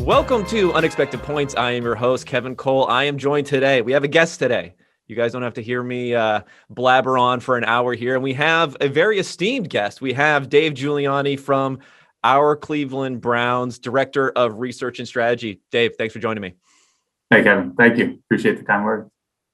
Welcome to Unexpected Points. I am your host, Kevin Cole. I am joined today. We have a guest today. You guys don't have to hear me blabber on for an hour here. And we have a very esteemed guest. We have Dave Giuliani from our Cleveland Browns, Director of Research and Strategy. Dave, thanks for joining me. Hey, Kevin. Thank you. Appreciate the kind words.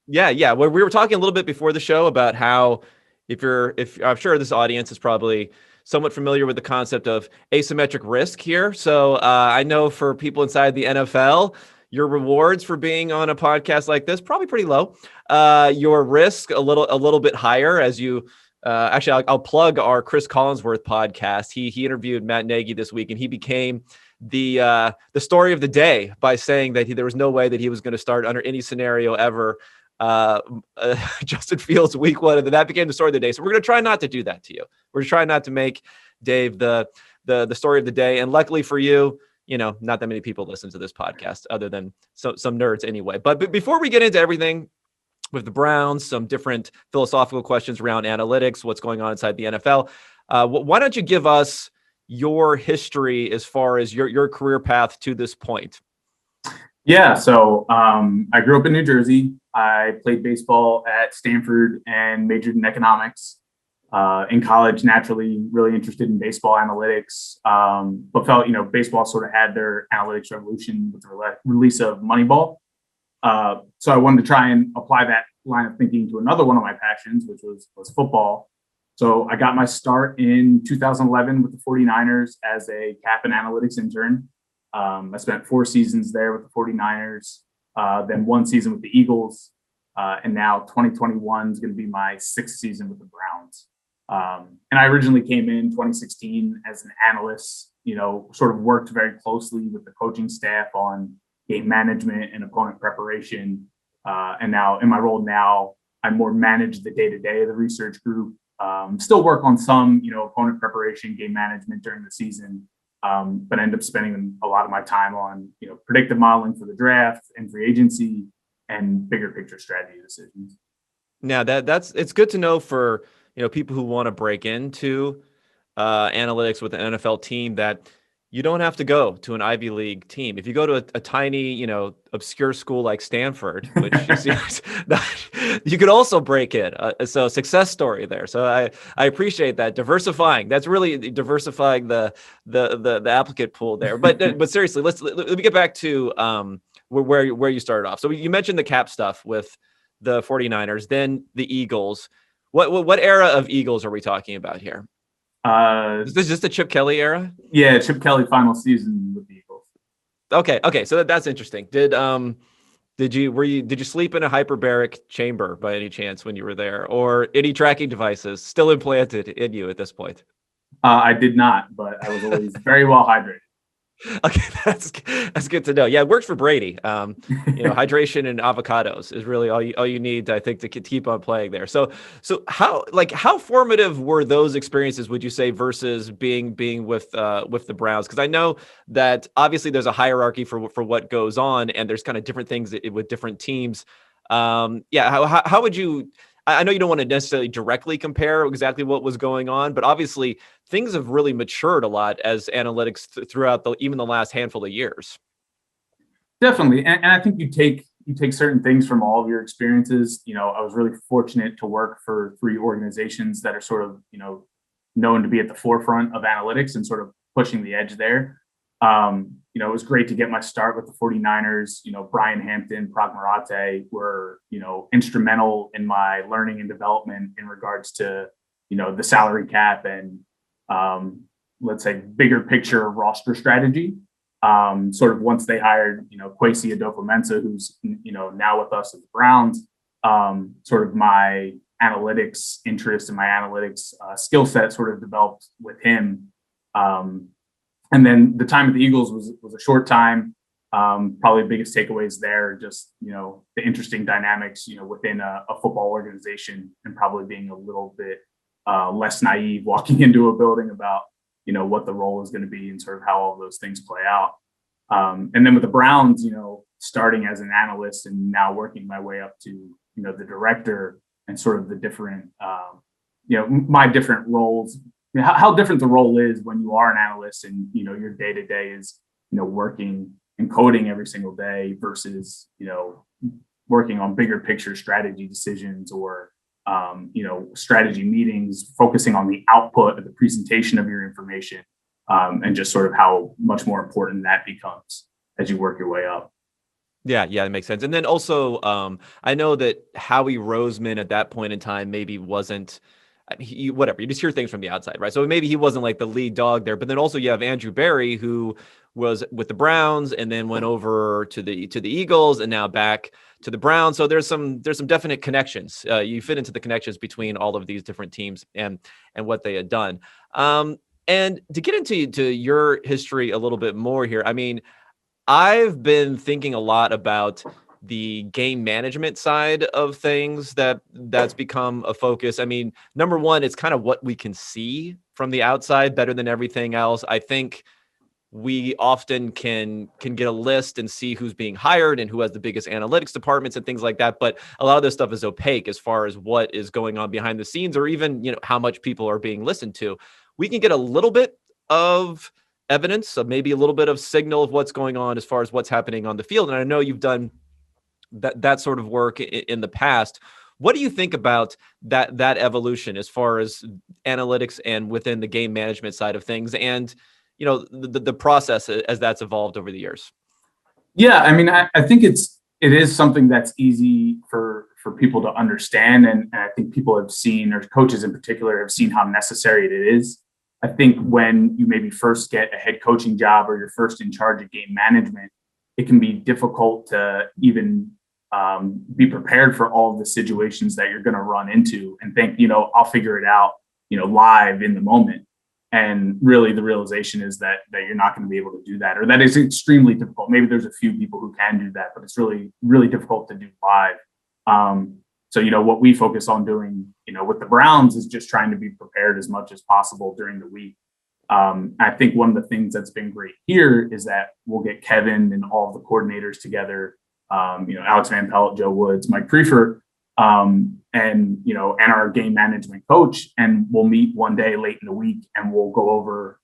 Yeah. Well, we were talking a little bit before the show about how if I'm sure this audience is probably somewhat familiar with the concept of asymmetric risk here. So I know for people inside the NFL, your rewards for being on a podcast like this probably pretty low. Your risk a little bit higher as you. I'll plug our Chris Collinsworth podcast. He interviewed Matt Nagy this week, and he became the story of the day by saying that there was no way that he was going to start under any scenario ever. Justin Fields week one, and then that became the story of the day. So we're going to try not to do that to you. We're trying not to make Dave the story of the day. And luckily for you, not that many people listen to this podcast other than some nerds anyway. But before we get into everything with the Browns, some different philosophical questions around analytics, what's going on inside the NFL, why don't you give us your history as far as your career path to this point? Yeah, so I grew up in New Jersey. I played baseball at Stanford and majored in economics. In college, naturally, really interested in baseball analytics, but felt, baseball sort of had their analytics revolution with the release of Moneyball. So I wanted to try and apply that line of thinking to another one of my passions, which was football. So I got my start in 2011 with the 49ers as a cap and analytics intern. I spent 4 seasons there with the 49ers, then 1 season with the Eagles, and now 2021 is going to be my 6th season with the Browns. And I originally came in 2016 as an analyst, sort of worked very closely with the coaching staff on game management and opponent preparation. And now in my role now, I more manage the day-to-day of the research group, still work on some, opponent preparation, game management during the season. But end up spending a lot of my time on, predictive modeling for the draft and free agency and bigger picture strategy decisions. Now it's good to know for, people who want to break into analytics with an NFL team that you don't have to go to an Ivy League team. If you go to a tiny, obscure school like Stanford, which you could also break in. So success story there. So I appreciate that diversifying. That's really diversifying the applicant pool there. But seriously, let me get back to where you started off. So you mentioned the cap stuff with the 49ers, then the Eagles. What era of Eagles are we talking about here? Is this just the Chip Kelly era? Yeah, Chip Kelly final season with the Eagles. Okay, so that's interesting. Did you sleep in a hyperbaric chamber by any chance when you were there, or any tracking devices still implanted in you at this point? I did not, but I was always very well hydrated. Okay, that's good to know. Yeah, it works for Brady. Hydration and avocados is really all you need, I think, to keep on playing there. So how formative were those experiences, would you say, versus being with the Browns? Because I know that obviously there's a hierarchy for what goes on, and there's kind of different things with different teams. How would you? I know you don't want to necessarily directly compare exactly what was going on, but obviously things have really matured a lot as analytics throughout even the last handful of years. Definitely. And I think you take certain things from all of your experiences. I was really fortunate to work for 3 organizations that are sort of, known to be at the forefront of analytics and sort of pushing the edge there. It was great to get my start with the 49ers. Brian Hampton, Prag Marate were, instrumental in my learning and development in regards to, the salary cap and, let's say, bigger picture roster strategy. Sort of once they hired, Kwesi Adofo-Mensah, who's, now with us at the Browns, sort of my analytics interest and my analytics skill set sort of developed with him. And then the time at the Eagles was a short time. Probably the biggest takeaways there, just, the interesting dynamics, within a football organization, and probably being a little bit less naive walking into a building about, what the role is going to be and sort of how all of those things play out. And then with the Browns, starting as an analyst and now working my way up to, the director and sort of the different, my different roles, how different the role is when you are an analyst and, your day-to-day is, working and coding every single day versus, working on bigger picture strategy decisions or, strategy meetings, focusing on the output of the presentation of your information, and just sort of how much more important that becomes as you work your way up. Yeah, that makes sense. And then also, I know that Howie Roseman at that point in time maybe wasn't, I mean, whatever. You just hear things from the outside, right? So maybe he wasn't like the lead dog there. But then also you have Andrew Berry, who was with the Browns and then went over to the Eagles and now back to the Browns. So there's some definite connections. You fit into the connections between all of these different teams and what they had done. And to get into your history a little bit more here, I mean, I've been thinking a lot about the game management side of things that's become a focus. I mean, number one, it's kind of what we can see from the outside better than everything else. I think we often can get a list and see who's being hired and who has the biggest analytics departments and things like that. But a lot of this stuff is opaque as far as what is going on behind the scenes, or even, how much people are being listened to. We can get a little bit of evidence of maybe a little bit of signal of what's going on as far as what's happening on the field. And I know you've done that sort of work in the past. What do you think about that evolution as far as analytics and within the game management side of things, and the process as that's evolved over the years? Yeah, I mean, I think it is something that's easy for people to understand, and I think people have seen, or coaches in particular, have seen how necessary it is. I think when you maybe first get a head coaching job or you're first in charge of game management, it can be difficult to even be prepared for all of the situations that you're going to run into and think, I'll figure it out, live in the moment. And really the realization is that you're not going to be able to do that, or that is extremely difficult. Maybe there's a few people who can do that, but it's really, really difficult to do live. So, what we focus on doing, with the Browns is just trying to be prepared as much as possible during the week. I think one of the things that's been great here is that we'll get Kevin and all of the coordinators together, Alex Van Pelt, Joe Woods, Mike Prefer, and our game management coach, and we'll meet one day late in the week and we'll go over,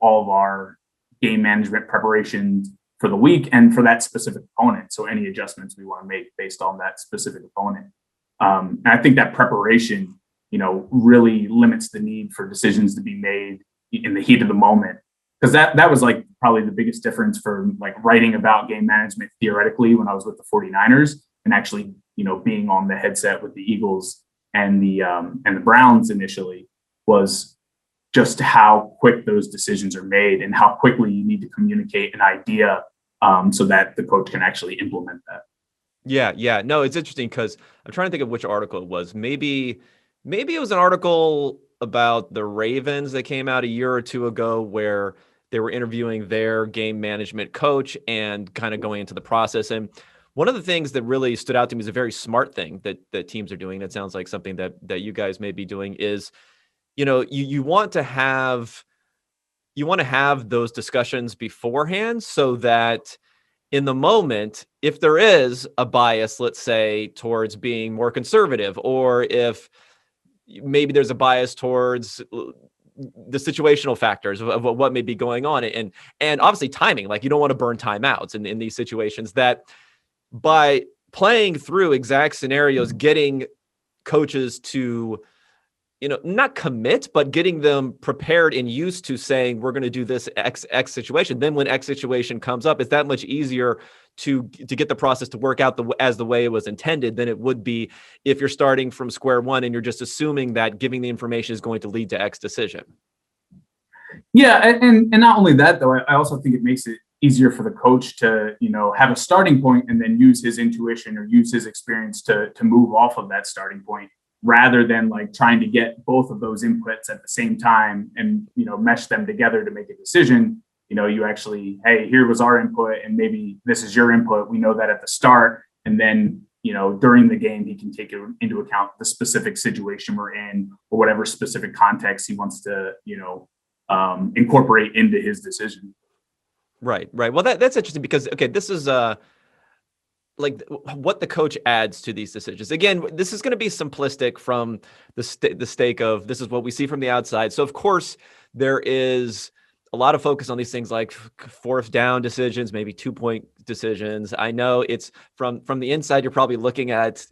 all of our game management preparations for the week and for that specific opponent. So any adjustments we want to make based on that specific opponent. And I think that preparation, really limits the need for decisions to be made in the heat of the moment. Because that was like probably the biggest difference for like writing about game management theoretically when I was with the 49ers and actually, being on the headset with the Eagles and the Browns initially, was just how quick those decisions are made and how quickly you need to communicate an idea so that the coach can actually implement that. Yeah. No, it's interesting because I'm trying to think of which article it was. Maybe it was an article about the Ravens that came out a year or two ago where they were interviewing their game management coach and kind of going into the process. And one of the things that really stood out to me is a very smart thing that teams are doing. That sounds like something that you guys may be doing is, you want to have those discussions beforehand so that in the moment, if there is a bias, let's say, towards being more conservative, or if maybe there's a bias towards the situational factors of what may be going on, and obviously timing, like you don't want to burn timeouts in these situations, that by playing through exact scenarios, getting coaches to, not commit, but getting them prepared and used to saying, we're going to do this X situation. Then when X situation comes up, it's that much easier to get the process to work out as the way it was intended than it would be if you're starting from square one and you're just assuming that giving the information is going to lead to X decision. Yeah. And not only that, though, I also think it makes it easier for the coach to, have a starting point and then use his intuition or use his experience to move off of that starting point, rather than like trying to get both of those inputs at the same time and, mesh them together to make a decision. You actually, hey, here was our input and maybe this is your input. We know that at the start. And then, during the game, he can take into account the specific situation we're in or whatever specific context he wants to, incorporate into his decision. Right. Well, that's interesting because, okay, this is like what the coach adds to these decisions. Again, this is going to be simplistic from the stake of this is what we see from the outside. So of course there is a lot of focus on these things like fourth down decisions, maybe 2-point decisions. I know it's from the inside, you're probably looking at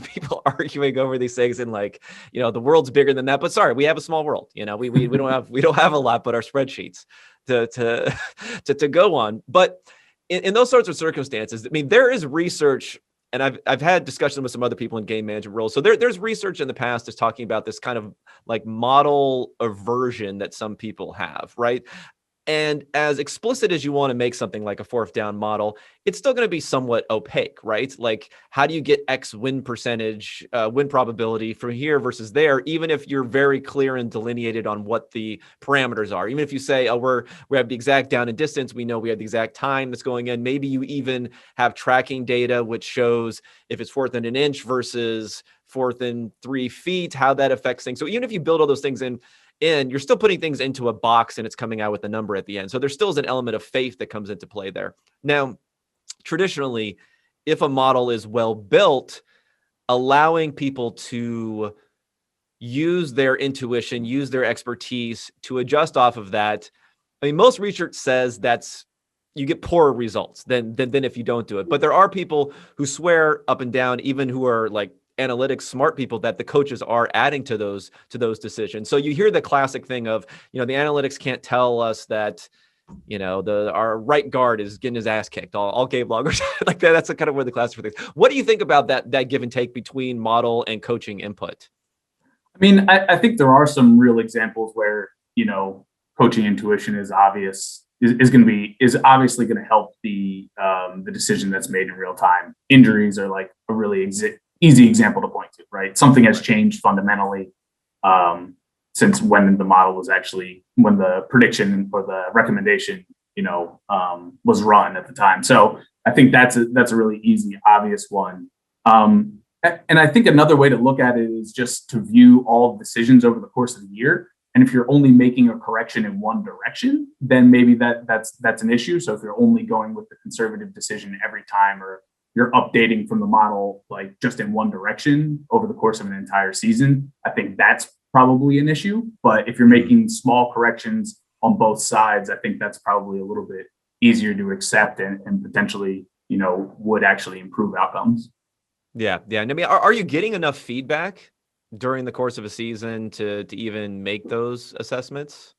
people arguing over these things and like, the world's bigger than that. But sorry, we have a small world. We don't have a lot but our spreadsheets to go on. But in those sorts of circumstances, I mean, there is research, and I've had discussions with some other people in game management roles. So there's research in the past is talking about this kind of like model aversion that some people have, right? And as explicit as you want to make something like a fourth down model, it's still going to be somewhat opaque, right? Like, how do you get X win percentage, win probability from here versus there, even if you're very clear and delineated on what the parameters are? Even if you say, oh, we have the exact down and distance, we know we have the exact time that's going in. Maybe you even have tracking data, which shows if it's fourth and an inch versus fourth and 3 feet, how that affects things. So even if you build all those things in, you're still putting things into a box and it's coming out with a number at the end. So there still is an element of faith that comes into play there. Now, traditionally, if a model is well built, allowing people to use their intuition, use their expertise to adjust off of that. I mean, most research says you get poorer results than if you don't do it. But there are people who swear up and down, even who are like analytics smart people, that the coaches are adding to those decisions. So you hear the classic thing of, the analytics can't tell us that, our right guard is getting his ass kicked all game long, or something like that. That's kind of where the classic things. What do you think about that give and take between model and coaching input? I mean, I think there are some real examples where, coaching intuition is obvious, is obviously going to help the decision that's made in real time. Injuries are like a really easy example to point to, right? Something has changed fundamentally since when the prediction or the recommendation, was run at the time. So I think that's a really easy, obvious one. And I think another way to look at it is just to view all decisions over the course of the year. And if you're only making a correction in one direction, then maybe that's an issue. So if you're only going with the conservative decision every time, or you're updating from the model like just in one direction over the course of an entire season, I think that's probably an issue. But if you're making small corrections on both sides, I think that's probably a little bit easier to accept and potentially, would actually improve outcomes. Yeah. I mean, are you getting enough feedback during the course of a season to even make those assessments?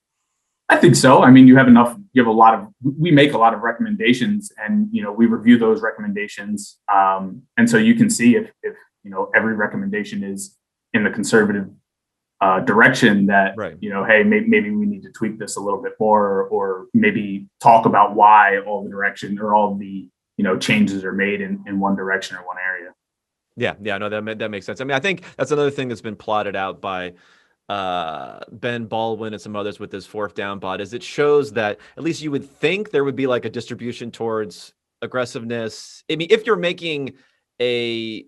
I think so. I mean, we make a lot of recommendations, and, we review those recommendations. And so you can see if every recommendation is in the conservative direction that, right, hey, maybe we need to tweak this a little bit more, or maybe talk about why all the changes are made in one direction or one area. Yeah. No, that makes sense. I mean, I think that's another thing that's been plotted out by Ben Baldwin and some others with this fourth down bot, is it shows that at least you would think there would be like a distribution towards aggressiveness. I mean, if you're making a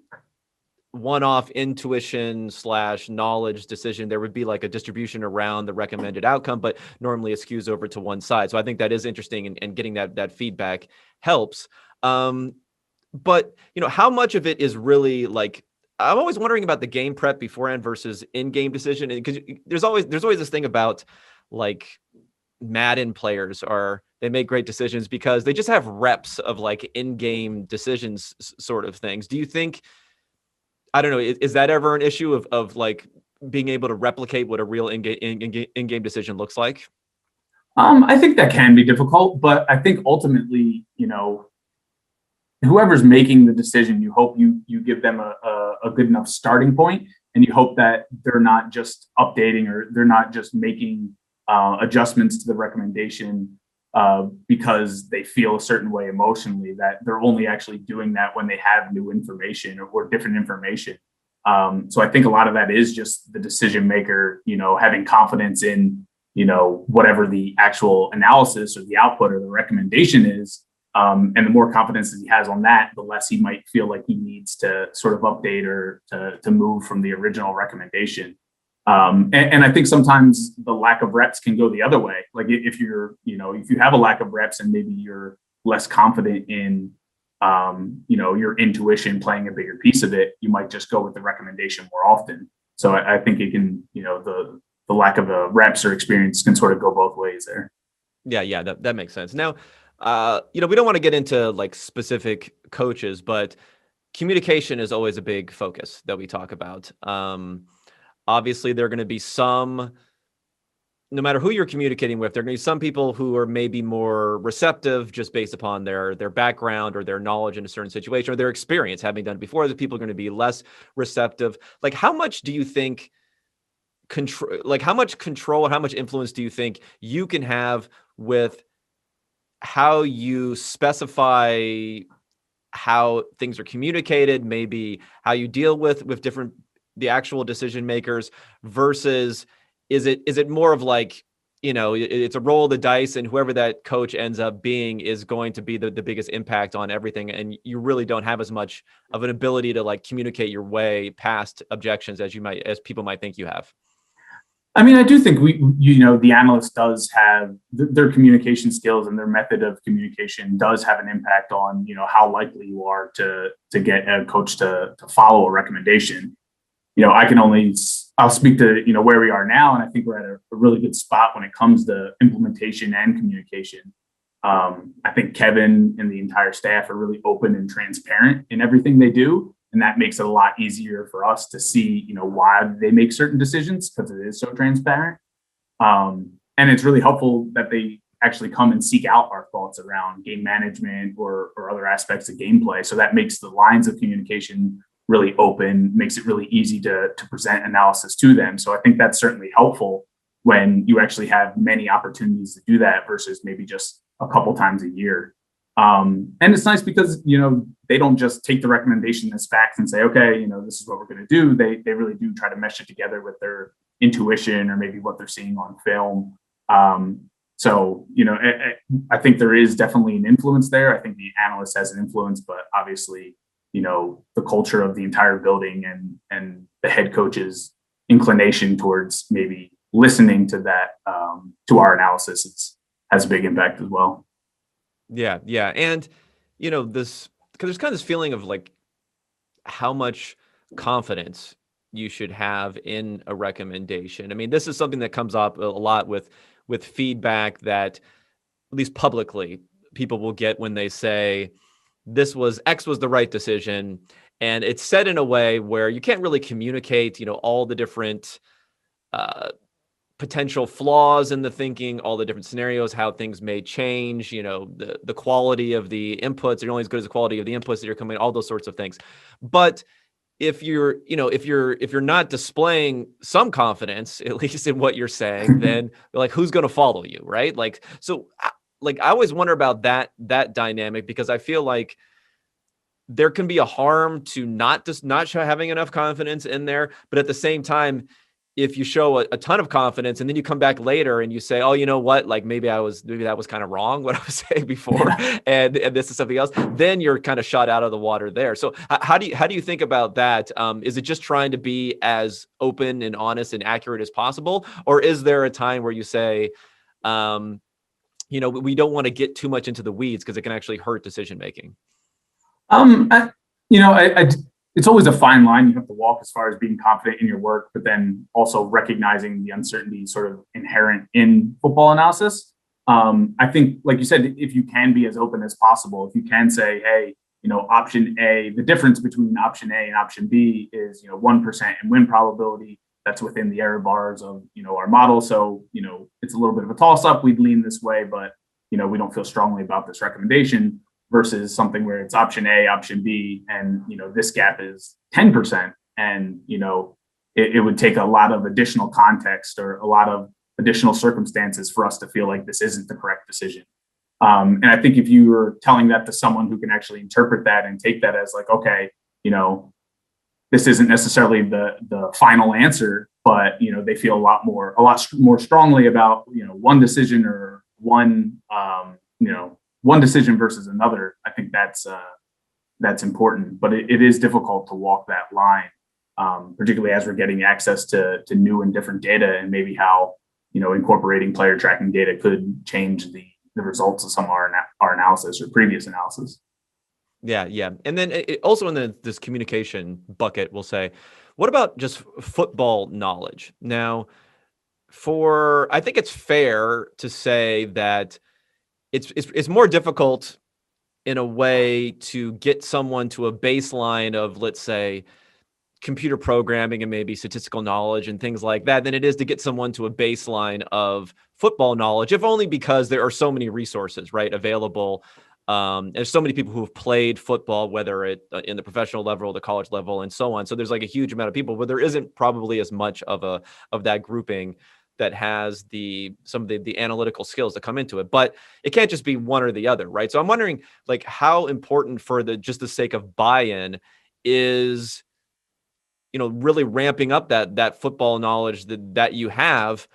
one-off intuition / knowledge decision, there would be like a distribution around the recommended outcome, but normally it skews over to one side. So I think that is interesting, and getting that feedback helps. But how much of it is really like, I'm always wondering about the game prep beforehand versus in-game decision, because there's always this thing about like Madden players they make great decisions because they just have reps of like in-game decisions sort of things. Do you think, I don't know, is that ever an issue of like being able to replicate what a real in-game decision looks like? I think that can be difficult, but I think ultimately, whoever's making the decision, you hope you give them a good enough starting point, and you hope that they're not just updating, or they're not just making adjustments to the recommendation because they feel a certain way emotionally, that they're only actually doing that when they have new information or different information. So I think a lot of that is just the decision maker, having confidence in, whatever the actual analysis or the output or the recommendation is. And the more confidence that he has on that, the less he might feel like he needs to sort of update or to move from the original recommendation. And I think sometimes the lack of reps can go the other way. Like if if you have a lack of reps and maybe you're less confident in, your intuition playing a bigger piece of it, you might just go with the recommendation more often. So I think it can, the lack of reps or experience can sort of go both ways there. Yeah, that makes sense. Now, we don't want to get into like specific coaches, but communication is always a big focus that we talk about. Obviously, there are going to be some, no matter who you're communicating with, there are going to be some people who are maybe more receptive just based upon their background or their knowledge in a certain situation or their experience having done it before. Other people are going to be less receptive. Like, how much do you think how much control or how much influence do you think you can have with how you specify how things are communicated, maybe how you deal with different the actual decision makers versus is it more of like, it's a roll of the dice and whoever that coach ends up being is going to be the biggest impact on everything, and you really don't have as much of an ability to like communicate your way past objections as people might think you have. I mean, I do think the analyst does have their communication skills, and their method of communication does have an impact on, how likely you are to get a coach to follow a recommendation. I'll speak to, where we are now. And I think we're at a really good spot when it comes to implementation and communication. I think Kevin and the entire staff are really open and transparent in everything they do. And that makes it a lot easier for us to see, why they make certain decisions, because it is so transparent. And it's really helpful that they actually come and seek out our thoughts around game management or other aspects of gameplay. So that makes the lines of communication really open, makes it really easy to present analysis to them. So I think that's certainly helpful when you actually have many opportunities to do that versus maybe just a couple times a year. And it's nice because, they don't just take the recommendation as facts and say, okay, this is what we're going to do. They really do try to mesh it together with their intuition or maybe what they're seeing on film. So, I think there is definitely an influence there. I think the analyst has an influence, but obviously, the culture of the entire building and the head coach's inclination towards maybe listening to that, to our analysis has a big impact as well. Yeah. And, because there's kind of this feeling of like how much confidence you should have in a recommendation. I mean, this is something that comes up a lot with feedback that, at least publicly, people will get when they say X was the right decision. And it's said in a way where you can't really communicate, all the different potential flaws in the thinking, all the different scenarios, how things may change, the quality of the inputs. You're only as good as the quality of the inputs that you're coming, all those sorts of things. But if you're not displaying some confidence, at least in what you're saying, then like, who's going to follow you, right? Like, so like, I always wonder about that dynamic, because I feel like there can be a harm to not having enough confidence in there. But at the same time, if you show a ton of confidence and then you come back later and you say, oh, you know what, like maybe that was kind of wrong what I was saying before, and this is something else, then you're kind of shot out of the water there. So how do you think about that? Is it just trying to be as open and honest and accurate as possible? Or is there a time where you say, we don't want to get too much into the weeds because it can actually hurt decision making? It's always a fine line you have to walk as far as being confident in your work, but then also recognizing the uncertainty sort of inherent in football analysis. I think, like you said, if you can be as open as possible, if you can say, hey, option A, the difference between option A and option B is, 1% in win probability. That's within the error bars of, our model. So, it's a little bit of a toss up. We'd lean this way, but, we don't feel strongly about this recommendation. Versus something where it's option A, option B, and this gap is 10%, and it would take a lot of additional context or a lot of additional circumstances for us to feel like this isn't the correct decision. And I think if you were telling that to someone who can actually interpret that and take that as like, okay, this isn't necessarily the final answer, but they feel a lot more strongly about one decision or one decision versus another. I think that's important, but it is difficult to walk that line, particularly as we're getting access to new and different data, and maybe how incorporating player tracking data could change the results of some of our analysis or previous analysis. Yeah. And then also in this communication bucket, we'll say, what about just football knowledge? Now, I think it's fair to say that it's more difficult in a way to get someone to a baseline of, let's say, computer programming and maybe statistical knowledge and things like that than it is to get someone to a baseline of football knowledge, if only because there are so many resources, right, available. There's so many people who have played football, whether it in the professional level, the college level, and so on. So there's like a huge amount of people, but there isn't probably as much of that grouping that has some of the analytical skills that come into it. But it can't just be one or the other, right? So I'm wondering, like, how important for just the sake of buy-in is, really ramping up that football knowledge that you have,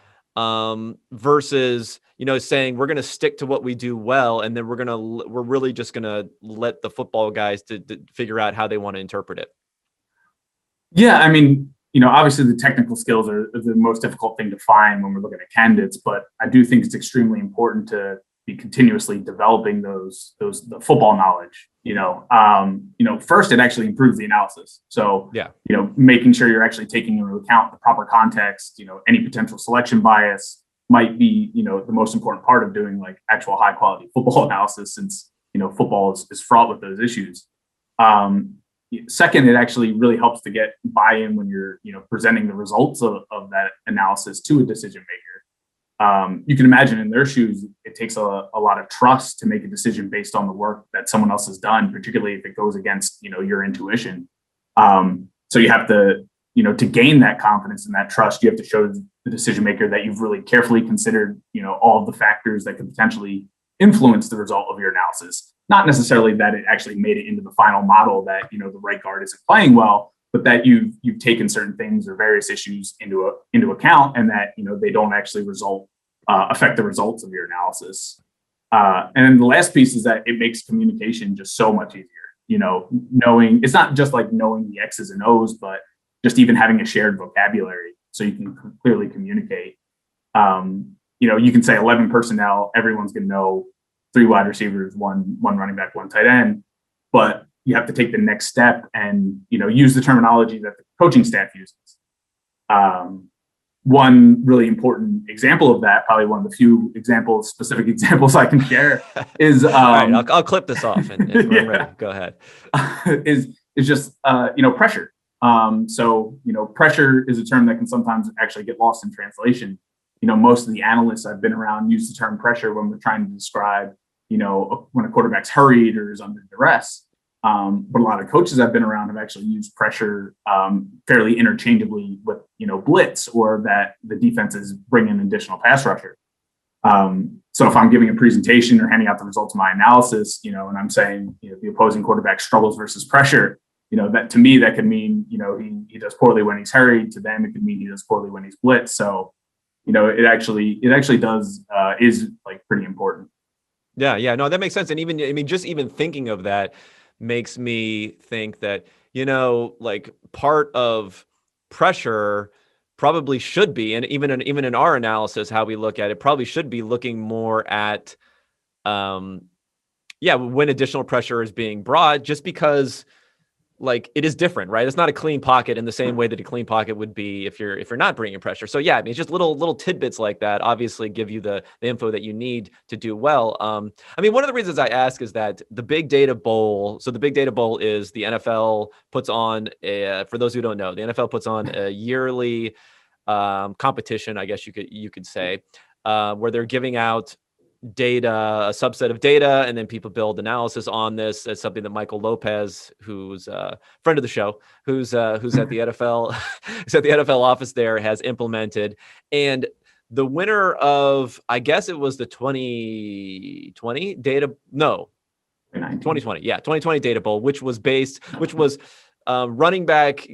versus, saying we're going to stick to what we do well, and then we're really just going to let the football guys to figure out how they want to interpret it. Yeah, I mean, obviously the technical skills are the most difficult thing to find when we're looking at candidates, but I do think it's extremely important to be continuously developing the football knowledge. First, it actually improves the analysis. So, yeah, making sure you're actually taking into account the proper context, any potential selection bias might be, the most important part of doing like actual high quality football analysis, since, football is fraught with those issues. Second, it actually really helps to get buy-in when you're, presenting the results of that analysis to a decision maker. You can imagine in their shoes, it takes a lot of trust to make a decision based on the work that someone else has done, particularly if it goes against, your intuition. So you have to, to gain that confidence and that trust, you have to show the decision maker that you've really carefully considered, all of the factors that could potentially influence the result of your analysis. Not necessarily that it actually made it into the final model that, the right guard isn't playing well, but that you've taken certain things or various issues into account, and that, they don't actually affect the results of your analysis. And then the last piece is that it makes communication just so much easier. Knowing, it's not just like knowing the X's and O's, but just even having a shared vocabulary so you can clearly communicate. You can say 11 personnel, everyone's going to know 3 wide receivers, one running back, 1 tight end, but you have to take the next step and, use the terminology that the coaching staff uses. One really important example of that, probably one of the few specific examples I can share, is all right, I'll clip this off and we're ready. Go ahead. is just pressure. So pressure is a term that can sometimes actually get lost in translation. Most of the analysts I've been around use the term pressure when we're trying to describe, when a quarterback's hurried or is under duress. But a lot of coaches I've been around have actually used pressure fairly interchangeably with, blitz, or that the defense is bringing an additional pass rusher. So if I'm giving a presentation or handing out the results of my analysis, and I'm saying, the opposing quarterback struggles versus pressure, that to me, that could mean, he does poorly when he's hurried. To them, it could mean he does poorly when he's blitzed. So, it actually does is like pretty important. Yeah, no, that makes sense. And even, just even thinking of that makes me think that, like, part of pressure probably should be, and even in our analysis, how we look at it, probably should be looking more at, when additional pressure is being brought, just because, like, it is different, right? It's not a clean pocket in the same way that a clean pocket would be if you're not bringing pressure. So yeah, I mean, it's just little tidbits like that obviously give you the info that you need to do well. I mean, one of the reasons I ask is that the Big Data Bowl. So the Big Data Bowl is the NFL puts on for those who don't know, the NFL puts on a yearly competition, I guess you could say, where they're giving out data, a subset of data, and then people build analysis on this. As something that Michael Lopez, who's a friend of the show, who's at the NFL, who's at the NFL office there, has implemented. And the winner of, I guess it was the 2020 data, no, 2020, yeah, 2020 data bowl, which was running back,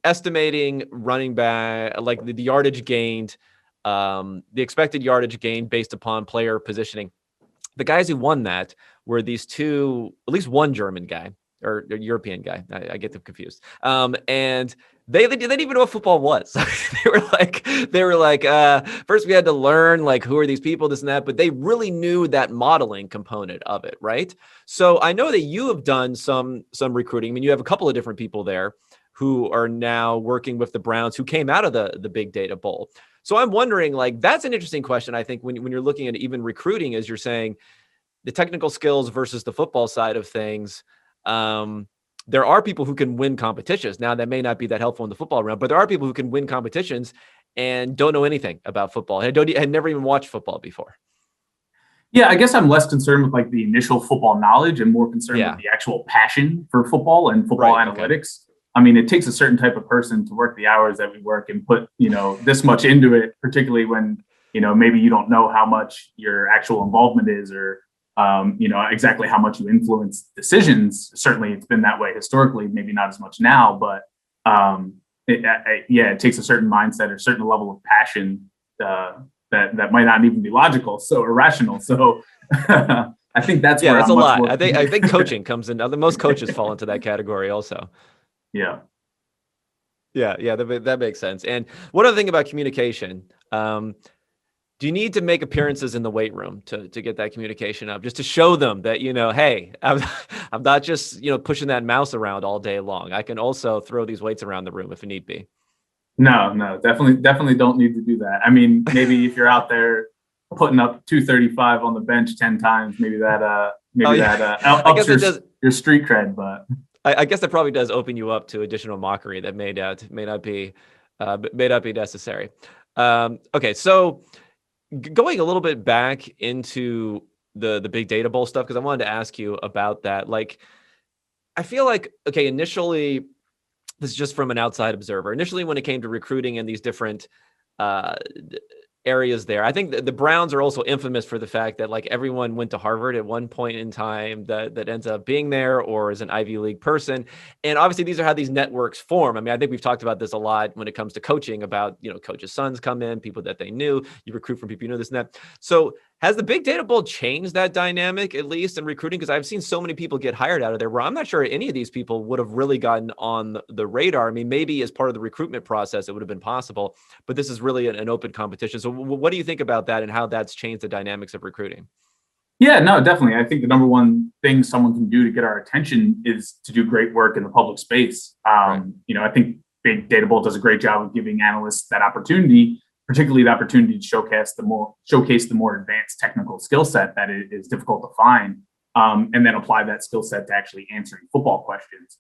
estimating running back, like the yardage gained, the expected yardage gain based upon player positioning. The guys who won that were these two, at least one German guy or European guy. I get them confused. And they didn't even know what football was. they were like, first we had to learn, like, who are these people, this and that, but they really knew that modeling component of it. Right. So I know that you have done some recruiting. I mean, you have a couple of different people there who are now working with the Browns, who came out of the Big Data Bowl. So I'm wondering, like, that's an interesting question. I think when you're looking at even recruiting, as you're saying, the technical skills versus the football side of things. There are people who can win competitions. Now, that may not be that helpful in the football realm, but there are people who can win competitions and don't know anything about football. Had never even watched football before. Yeah, I guess I'm less concerned with like the initial football knowledge and more concerned with the actual passion for football and football analytics. Okay. I mean, it takes a certain type of person to work the hours that we work and put, this much into it, particularly when, maybe you don't know how much your actual involvement is or, exactly how much you influence decisions. Certainly it's been that way historically, maybe not as much now, but it takes a certain mindset or a certain level of passion that might not even be logical, so irrational. So I think that's where that's I'm a lot. More... I think coaching comes in. Most coaches fall into that category also. Yeah. That makes sense. And one other thing about communication, do you need to make appearances in the weight room to get that communication up, just to show them that, hey, I'm not just, pushing that mouse around all day long. I can also throw these weights around the room if need be. No, definitely don't need to do that. I mean, maybe if you're out there putting up 235 on the bench 10 times, maybe that ups your street cred, but I guess that probably does open you up to additional mockery that may not be necessary. Okay, so going a little bit back into the Big Data Bowl stuff, because I wanted to ask you about that. Like, I feel like, okay, initially, this is just from an outside observer. Initially, when it came to recruiting in these different areas there, I think the Browns are also infamous for the fact that like everyone went to Harvard at one point in time that ends up being there or is an Ivy League person. And obviously these are how these networks form. I mean, I think we've talked about this a lot when it comes to coaching about, coaches' sons come in, people that they knew, you recruit from people, this and that. So has the Big Data Bowl changed that dynamic, at least in recruiting? Because I've seen so many people get hired out of there where I'm not sure any of these people would have really gotten on the radar. I mean, maybe as part of the recruitment process, it would have been possible, but this is really an open competition. So what do you think about that and how that's changed the dynamics of recruiting? Yeah, no, definitely. I think the number one thing someone can do to get our attention is to do great work in the public space. Right. I think Big Data Bowl does a great job of giving analysts that opportunity, particularly the opportunity to showcase the more advanced technical skill set that is difficult to find, and then apply that skill set to actually answering football questions.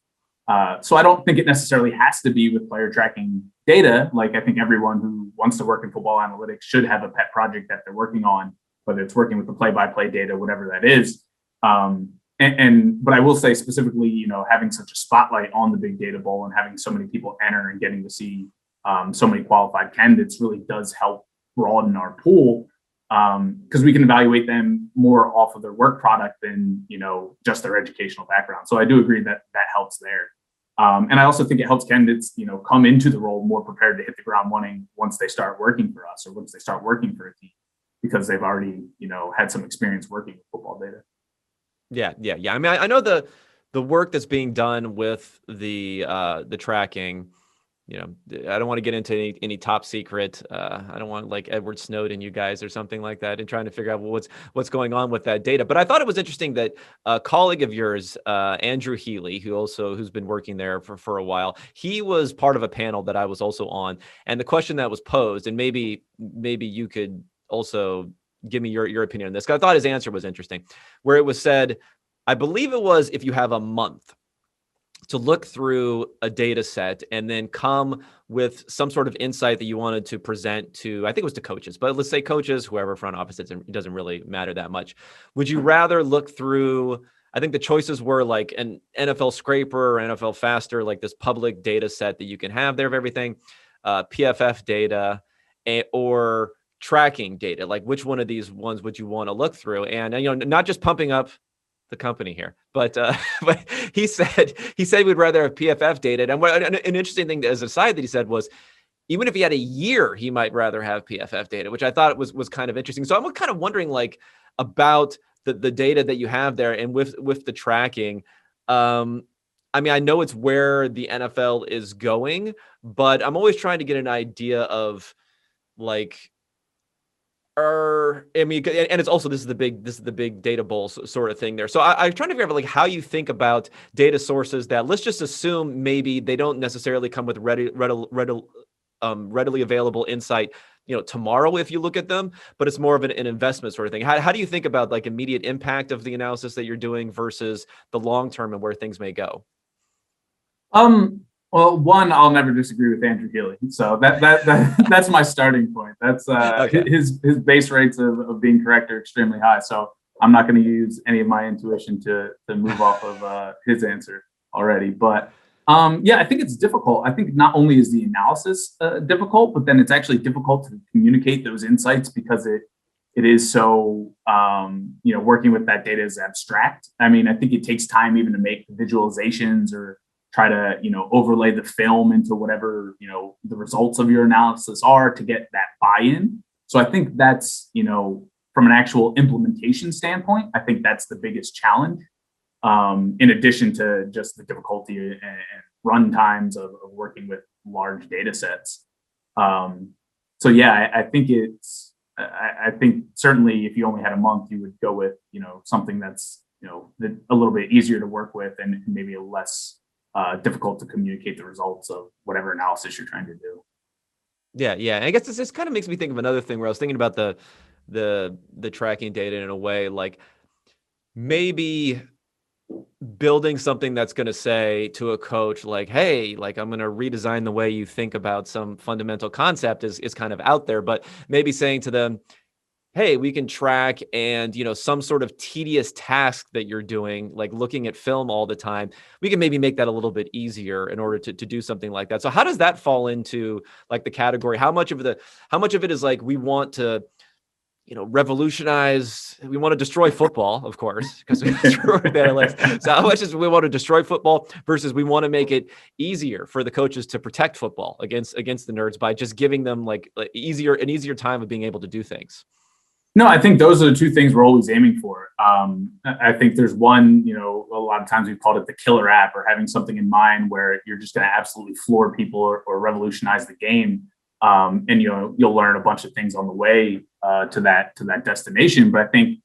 So I don't think it necessarily has to be with player tracking data. Like, I think everyone who wants to work in football analytics should have a pet project that they're working on, whether it's working with the play-by-play data, whatever that is. But I will say specifically, having such a spotlight on the Big Data Bowl and having so many people enter and getting to see so many qualified candidates really does help broaden our pool, because we can evaluate them more off of their work product than, just their educational background. So I do agree that helps there. And I also think it helps candidates, come into the role more prepared to hit the ground running once they start working for us or once they start working for a team, because they've already, had some experience working with football data. Yeah. I mean, I know the work that's being done with the tracking. I don't want to get into any top secret. I don't want like Edward Snowden, you guys, or something like that, and trying to figure out what's going on with that data. But I thought it was interesting that a colleague of yours, Andrew Healy, who's been working there for a while, he was part of a panel that I was also on, and the question that was posed, and maybe you could also give me your opinion on this, because I thought his answer was interesting, where it was said, I believe it was, if you have a month to look through a data set and then come with some sort of insight that you wanted to present to, I think it was to coaches, but let's say coaches, whoever, front office, it doesn't really matter that much. Would you rather look through, I think the choices were like an NFL scraper or NFL faster, like this public data set that you can have there of everything, PFF data, or tracking data? Like, which one of these ones would you want to look through? And, not just pumping up the company here, but he said we'd rather have PFF data. And an interesting thing as a side that he said was, even if he had a year, he might rather have PFF data, which I thought was kind of interesting. So I'm kind of wondering like about the data that you have there and with the tracking. I mean, I know it's where the NFL is going, but I'm always trying to get an idea of like, I mean, and it's also this is the big data bowl sort of thing there. So I'm trying to figure out like how you think about data sources that, let's just assume maybe they don't necessarily come with readily available insight, tomorrow if you look at them, but it's more of an investment sort of thing. How do you think about like immediate impact of the analysis that you're doing versus the long term and where things may go? Well, one, I'll never disagree with Andrew Healy. So that's my starting point. That's Okay. his base rates of being correct are extremely high. So I'm not going to use any of my intuition to move off of his answer already. But yeah, I think it's difficult. I think not only is the analysis difficult, but then it's actually difficult to communicate those insights because it is so working with that data is abstract. I mean, I think it takes time even to make visualizations or try to overlay the film into whatever the results of your analysis are to get that buy-in. So I think that's from an actual implementation standpoint, I think that's the biggest challenge, in addition to just the difficulty and run times of working with large data sets. So yeah, I think certainly if you only had a month, you would go with something that's a little bit easier to work with and maybe a less difficult to communicate the results of whatever analysis you're trying to do. Yeah. I guess this kind of makes me think of another thing where I was thinking about the tracking data in a way, like maybe building something that's going to say to a coach, like, hey, like I'm going to redesign the way you think about some fundamental concept is kind of out there, but maybe saying to them, hey, we can track and, some sort of tedious task that you're doing, like looking at film all the time, we can maybe make that a little bit easier in order to do something like that. So how does that fall into like the category? How much of it is like, we want to, revolutionize, we want to destroy football, of course, because we destroyed the analytics. So how much is we want to destroy football versus we want to make it easier for the coaches to protect football against the nerds by just giving them like an easier time of being able to do things? No, I think those are the two things we're always aiming for. I think there's one, a lot of times we've called it the killer app, or having something in mind where you're just going to absolutely floor people or revolutionize the game. And you'll learn a bunch of things on the way to that destination. But I think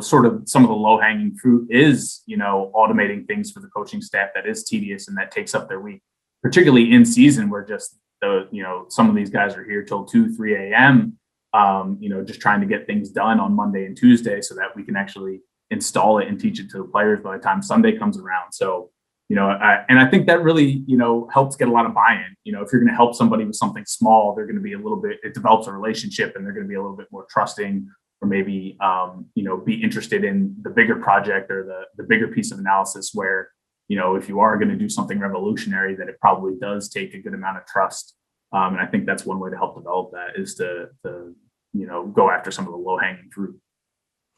sort of some of the low hanging fruit is automating things for the coaching staff that is tedious and that takes up their week, particularly in season where just some of these guys are here till 2-3 a.m. Just trying to get things done on Monday and Tuesday so that we can actually install it and teach it to the players by the time Sunday comes around. So, and I think that really, helps get a lot of buy-in. If you're going to help somebody with something small, they're going to be it develops a relationship and they're going to be a little bit more trusting, or maybe, be interested in the bigger project or the bigger piece of analysis where, if you are going to do something revolutionary, that it probably does take a good amount of trust. And I think that's one way to help develop that is to go after some of the low hanging fruit.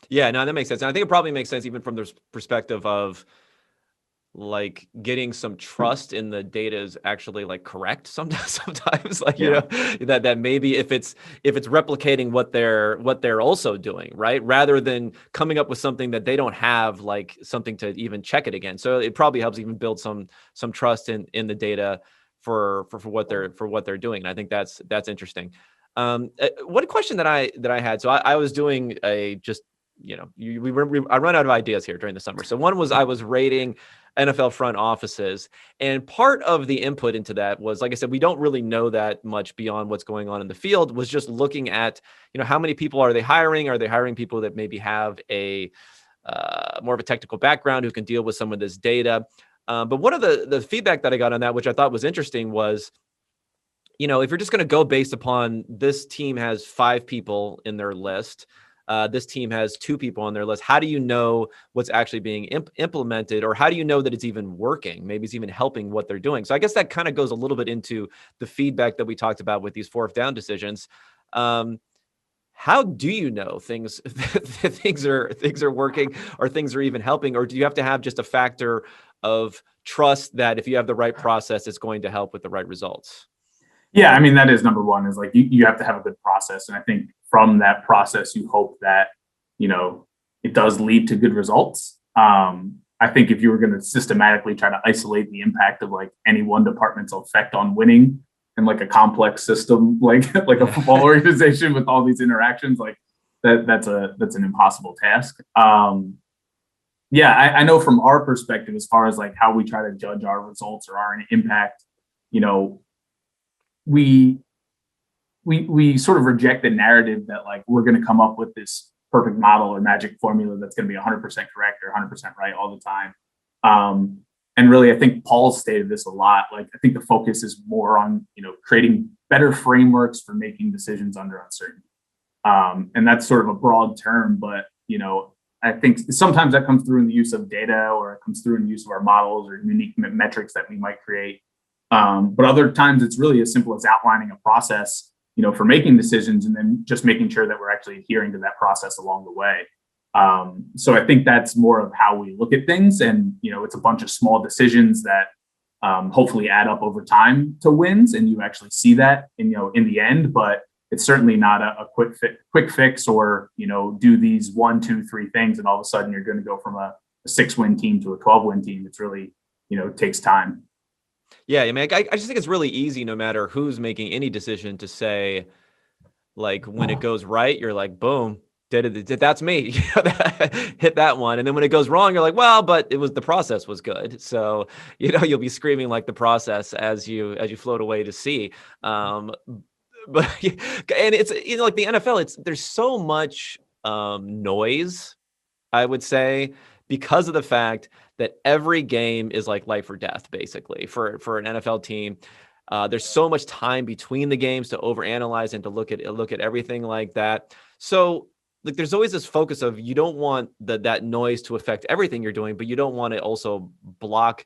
Yeah, no, that makes sense. And I think it probably makes sense even from the perspective of like getting some trust in the data is actually like correct sometimes like, that maybe if it's replicating what they're also doing, right? Rather than coming up with something that they don't have, like something to even check it again. So it probably helps even build some trust in the data for what they're doing. And I think that's interesting. One question that I had, so I was doing I run out of ideas here during the summer. So one was I was rating NFL front offices, and part of the input into that was, like I said, we don't really know that much beyond what's going on in the field, was just looking at, how many people are they hiring? Are they hiring people that maybe have a more of a technical background who can deal with some of this data? But one of the feedback that I got on that, which I thought was interesting, was, if you're just going to go based upon this team has 5 people in their list, this team has 2 people on their list, how do you know what's actually being implemented, or how do you know that it's even working? Maybe it's even helping what they're doing. So I guess that kind of goes a little bit into the feedback that we talked about with these 4th down decisions. How do you know things are working, or things are even helping, or do you have to have just a factor of trust that if you have the right process, it's going to help with the right results? Yeah, I mean, that is number one, is like you have to have a good process. And I think from that process, you hope that, it does lead to good results. I think if you were going to systematically try to isolate the impact of like any one department's effect on winning, in like a complex system, like a football organization with all these interactions, like that's an impossible task. Yeah, I know from our perspective, as far as like how we try to judge our results or our impact, you know, we sort of reject the narrative that like we're going to come up with this perfect model or magic formula that's going to be 100% correct or 100% right all the time. And really, I think Paul's stated this a lot. Like, I think the focus is more on, creating better frameworks for making decisions under uncertainty. And that's sort of a broad term, but, I think sometimes that comes through in the use of data, or it comes through in the use of our models or unique metrics that we might create. But other times it's really as simple as outlining a process, for making decisions, and then just making sure that we're actually adhering to that process along the way. So I think that's more of how we look at things. And, it's a bunch of small decisions that hopefully add up over time to wins. And you actually see that in the end, but it's certainly not a quick fix, or, do these 1, 2, 3 things, and all of a sudden you're going to go from a 6-win team to a 12-win team. It's really, it takes time. Yeah, I mean, I just think it's really easy, no matter who's making any decision, to say, like, when it goes right, you're like, boom, that's me, hit that one. And then when it goes wrong, you're like, well, but the process was good. So, you'll be screaming like the process as you float away to sea. But and it's, like the NFL, there's so much noise, I would say, because of the fact that every game is like life or death, basically, for an NFL team. There's so much time between the games to overanalyze and to look at everything like that. So, like, there's always this focus of, you don't want that noise to affect everything you're doing, but you don't want to also block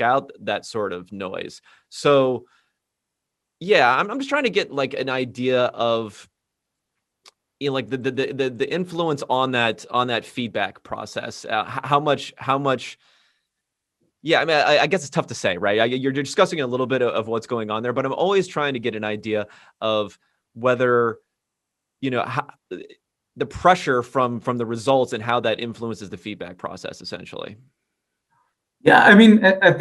out that sort of noise. So, yeah, I'm just trying to get like an idea of, like the influence on that feedback process. How much? Yeah, I mean, I guess it's tough to say, right? You're discussing a little bit of what's going on there, but I'm always trying to get an idea of whether, how, the pressure from the results and how that influences the feedback process, essentially. Yeah, I mean, I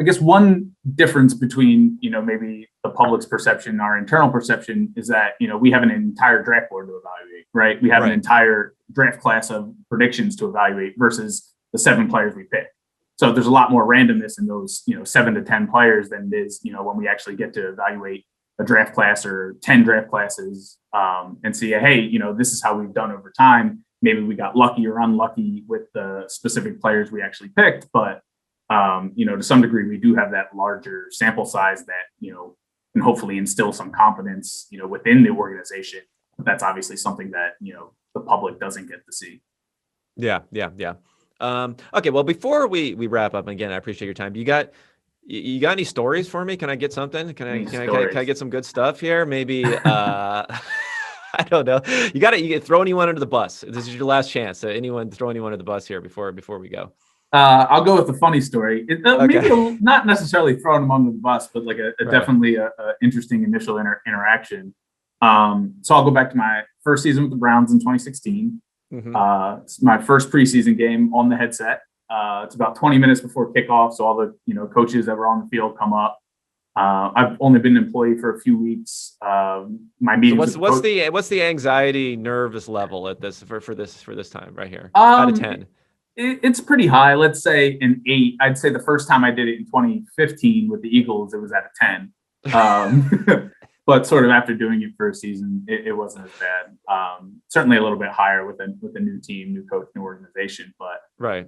guess one difference between, maybe the public's perception and our internal perception is that, we have an entire draft board to evaluate, right? We have an entire draft class of predictions to evaluate versus the 7 players we pick. So there's a lot more randomness in those, 7 to 10 players than it is, when we actually get to evaluate a draft class or 10 draft classes, and see, hey, this is how we've done over time. Maybe we got lucky or unlucky with the specific players we actually picked, but to some degree, we do have that larger sample size that, can hopefully instill some confidence, within the organization. But that's obviously something that, the public doesn't get to see. Yeah. Okay. Well, before we wrap up, again, I appreciate your time. You got any stories for me? Can I get something? Can I get some good stuff here? Maybe, I don't know. You throw anyone under the bus. This is your last chance. Anyone, throw anyone under the bus here before we go. I'll go with a funny story. Maybe not necessarily throwing them under the bus, but like definitely a interesting initial interaction. So I'll go back to my first season with the Browns in 2016. Mm-hmm. It's my first preseason game on the headset. It's about 20 minutes before kickoff, so all the coaches that were on the field come up. I've only been an employee for a few weeks. My meetings. So what's the anxiety, nervous level at this for this time right here? Out of 10. It's pretty high. Let's say an 8. I'd say the first time I did it in 2015 with the Eagles, it was at a 10. But sort of after doing it for a season, it wasn't as bad. Certainly a little bit higher with a new team, new coach, new organization. But right.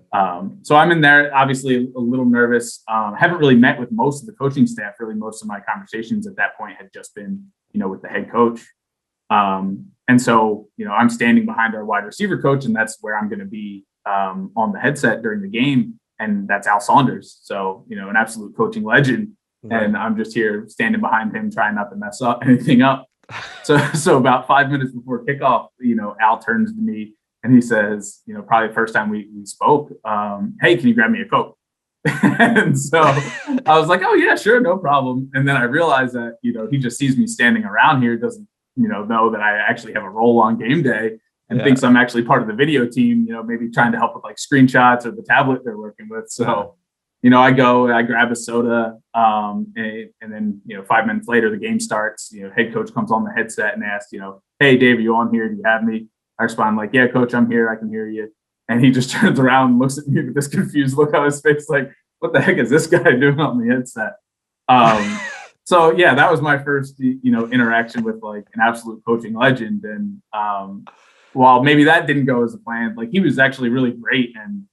So I'm in there, obviously a little nervous. Haven't really met with most of the coaching staff. Really, most of my conversations at that point had just been, with the head coach. And so, I'm standing behind our wide receiver coach, and that's where I'm going to be on the headset during the game. And that's Al Saunders. So, an absolute coaching legend. Right. And I'm just here standing behind him, trying not to mess anything up. So about 5 minutes before kickoff, Al turns to me and he says, probably the first time we spoke, hey, can you grab me a Coke? And so I was like, oh yeah, sure. No problem. And then I realized that, he just sees me standing around here, doesn't, know that I actually have a role on game day, and thinks I'm actually part of the video team, maybe trying to help with like screenshots or the tablet they're working with. So I go and I grab a soda, and then 5 minutes later the game starts. Head coach comes on the headset and asks, "Hey, Dave, are you on here? Do you have me?" I respond like, "Yeah, coach, I'm here. I can hear you." And he just turns around and looks at me with this confused look on his face, like, "What the heck is this guy doing on the headset?" So yeah, that was my first interaction with like an absolute coaching legend. And while maybe that didn't go as planned, like he was actually really great. And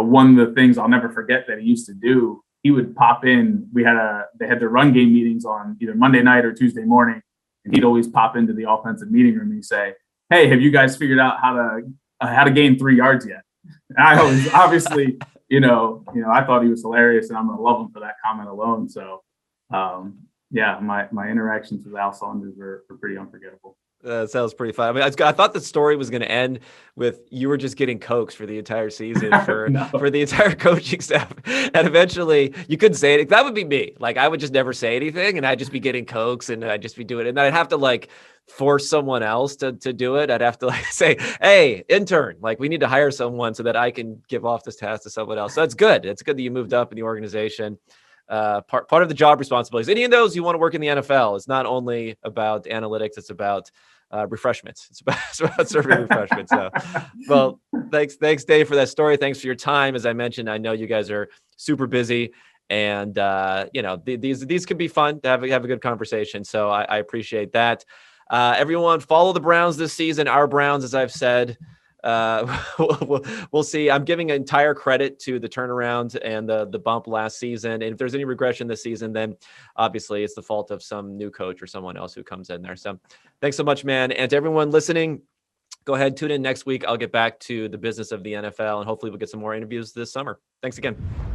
one of the things I'll never forget that he used to do, he would pop in. They had their run game meetings on either Monday night or Tuesday morning, and he'd always pop into the offensive meeting room and he'd say, "Hey, have you guys figured out how to gain 3 yards yet?" And I always, obviously, I thought he was hilarious, and I'm gonna love him for that comment alone. So, yeah, my interactions with Al Saunders were pretty unforgettable. Sounds pretty fun. I mean, I thought the story was going to end with you were just getting coaxed for the entire season for No. for the entire coaching staff, and eventually you couldn't say it. That would be me. Like I would just never say anything, and I'd just be getting coaxed, and I'd just be doing it, and then I'd have to like force someone else to do it. I'd have to like say, "Hey, intern, like we need to hire someone so that I can give off this task to someone else." So that's good. It's good that you moved up in the organization. Part of the job responsibilities. Any of those you want to work in the NFL, it's not only about analytics, it's about refreshments. It's about serving refreshments. So, well, thanks, Dave, for that story. Thanks for your time. As I mentioned, I know you guys are super busy, and these can be fun to have a good conversation. So I appreciate that. Everyone, follow the Browns this season. Our Browns, as I've said. We'll see. I'm giving entire credit to the turnaround and the bump last season. And if there's any regression this season, then obviously it's the fault of some new coach or someone else who comes in there. So thanks so much, man. And to everyone listening, go ahead, tune in next week. I'll get back to the business of the NFL, and hopefully we'll get some more interviews this summer. Thanks again.